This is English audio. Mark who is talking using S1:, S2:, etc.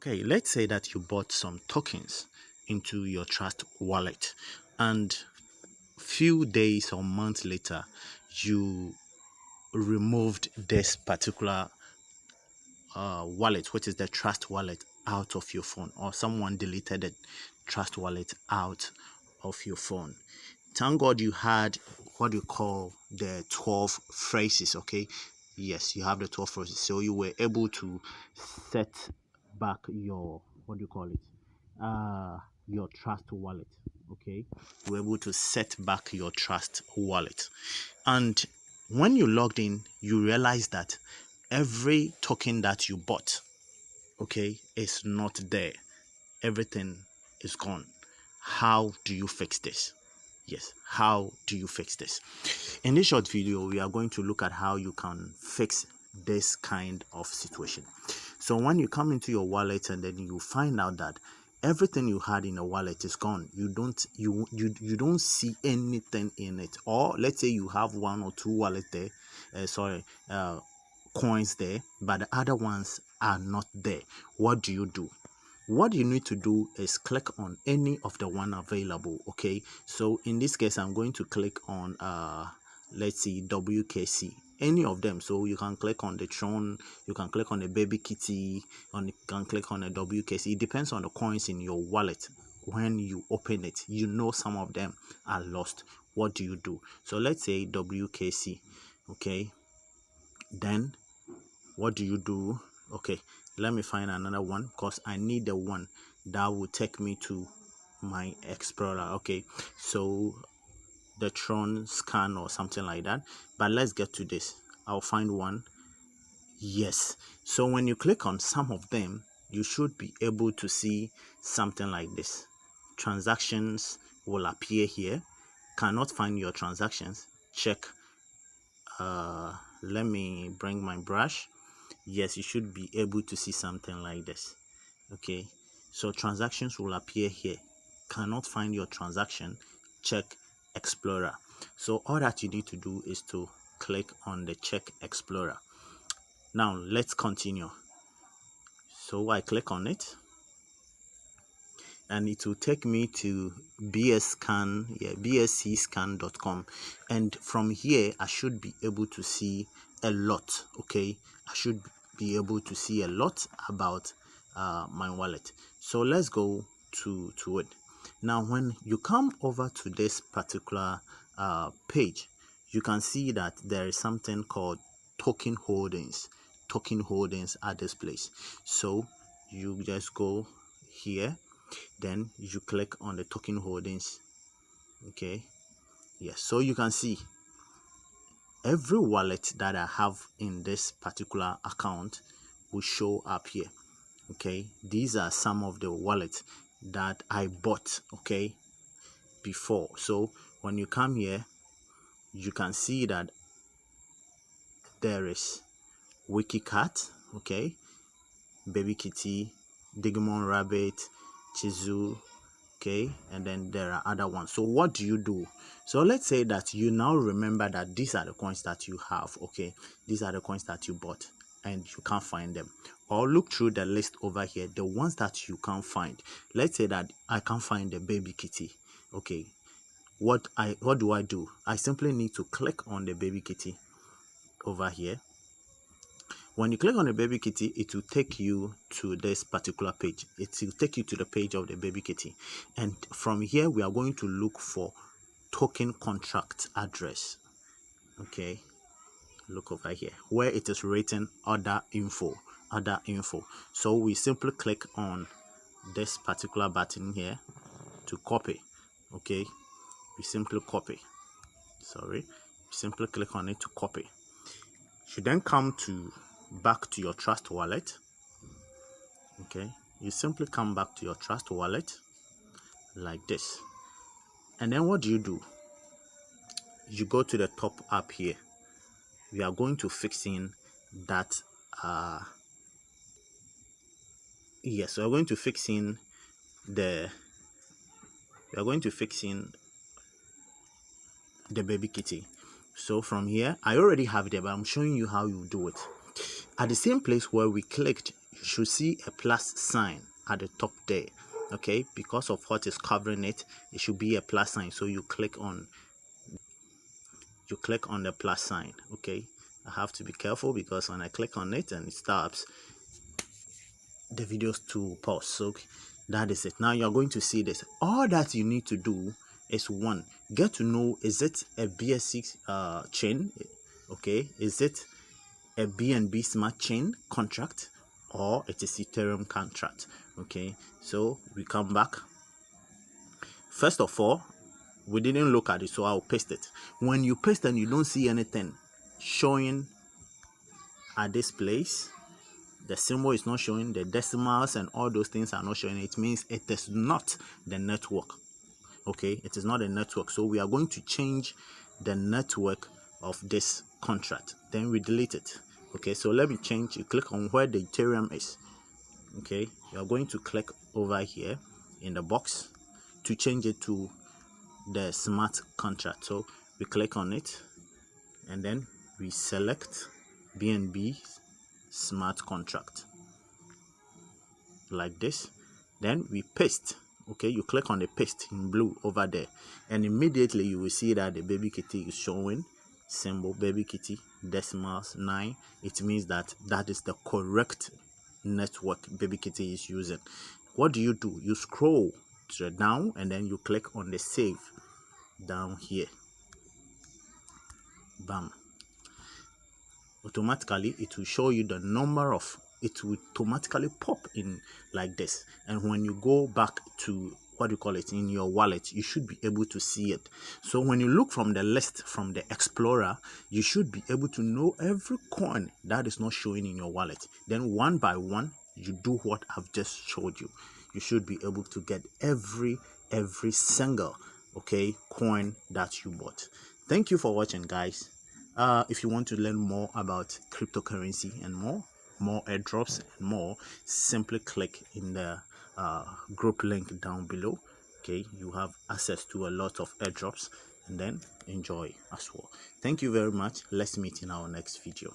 S1: Okay, let's say that you bought some tokens into your Trust wallet, and few days or months later, you removed this particular wallet, which is the Trust wallet, out of your phone, or someone deleted the Trust wallet out of your phone. Thank God you had what you call the 12 phrases. Okay, yes, you have the 12 phrases, so you were able to set back your, what do you call it, your Trust wallet. Okay, you were able to set back your Trust wallet, and when you logged in, you realize that every token that you bought, okay, is not there. Everything is gone. How do you fix this? Yes, how do you fix this? In this short video, we are going to look at how you can fix this kind of situation. So when you come into your wallet and then you find out that everything you had in a wallet is gone, you don't see anything in it, or let's say you have one or two wallets there, coins there, but the other ones are not there. What do you do? What you need to do is click on any of the one available. Okay, so in this case I'm going to click on let's see, WKC, any of them. So you can click on the Tron, you can click on the baby kitty, you can click on the WKC. It depends on the coins in your wallet. When you open it, you know some of them are lost. What do you do? So let's say WKC. Okay, then what do you do? Okay, let me find another one because I need the one that will take me to my Explorer. Okay, so the Tron scan or something like that, but let's get to this. I'll find one. Yes, so when you click on some of them, you should be able to see something like this. Transactions will appear here. Cannot find your transactions? Check. Let me bring my brush. Yes, you should be able to see something like this. Okay, so transactions will appear here. Cannot find your transaction? Check Explorer. So all that you need to do is to click on the Check Explorer. Now let's continue. So I click on it and it will take me to bscscan.com, and from here I should be able to see a lot. Okay, I should be able to see a lot about my wallet. So let's go to it. Now when you come over to this particular page, you can see that there is something called token holdings at this place. So you just go here, then you click on the token holdings. Okay, yes, so you can see every wallet that I have in this particular account will show up here. Okay, these are some of the wallets that I bought, okay, before. So when you come here, you can see that there is WikiCat, okay, Baby Kitty, Digimon Rabbit, Chizu, okay, and then there are other ones. So what do you do? So let's say that you now remember that these are the coins that you have. Okay, these are the coins that you bought and you can't find them, or look through the list over here, the ones that you can't find. Let's say that I can't find the Baby Kitty. Okay, what do I do? I simply need to click on the Baby Kitty over here. When you click on the Baby Kitty, it will take you to this particular page. It will take you to the page of the Baby Kitty, and from here we are going to look for token contract address. Okay, look over here where it is written other info. So we simply click on this particular button here to copy. Okay, we simply copy. We simply click on it to copy. You then come back to your Trust wallet. Okay, you simply come back to your Trust wallet like this, and then what do? You go to the top up here. We are going to fix in that yes, we are going to fix in the Baby Kitty. So from here, I already have it, but I'm showing you how you do it. At the same place where we clicked, you should see a plus sign at the top there. Okay, because of what is covering it, it should be a plus sign. So you click on the plus sign. Okay, I have to be careful because when I click on it and it stops, the videos to pause. So that is it. Now you're going to see this. All that you need to do is, one, get to know, is it a BSC chain? Okay, is it a BNB smart chain contract, or it is Ethereum contract? Okay, so we come back. First of all, we didn't look at it, so I'll paste it. When you paste and you don't see anything showing at this place, the symbol is not showing, the decimals and all those things are not showing, it means it is not the network. Okay, it is not a network. So we are going to change the network of this contract, then we delete it. Okay, so let me change. You click on where the Ethereum is. Okay, you are going to click over here in the box to change it to the smart contract. So we click on it and then we select BNB smart contract like this, then we paste. Okay, you click on the paste in blue over there, and immediately you will see that the baby kitty is showing symbol baby kitty decimals 9. It means that that is the correct network baby kitty is using. What do? You scroll to the down and then you click on the save down here. Bam. Automatically it will show you the number of, it will automatically pop in like this, and when you go back to what do you call it in your wallet, you should be able to see it. So when you look from the list, from the explorer, you should be able to know every coin that is not showing in your wallet. Then one by one you do what I've just showed you. You should be able to get every single coin that you bought. Thank you for watching, guys. If you want to learn more about cryptocurrency and more airdrops and more, simply click in the group link down below. Okay, you have access to a lot of airdrops and then enjoy as well. Thank you very much. Let's meet in our next video.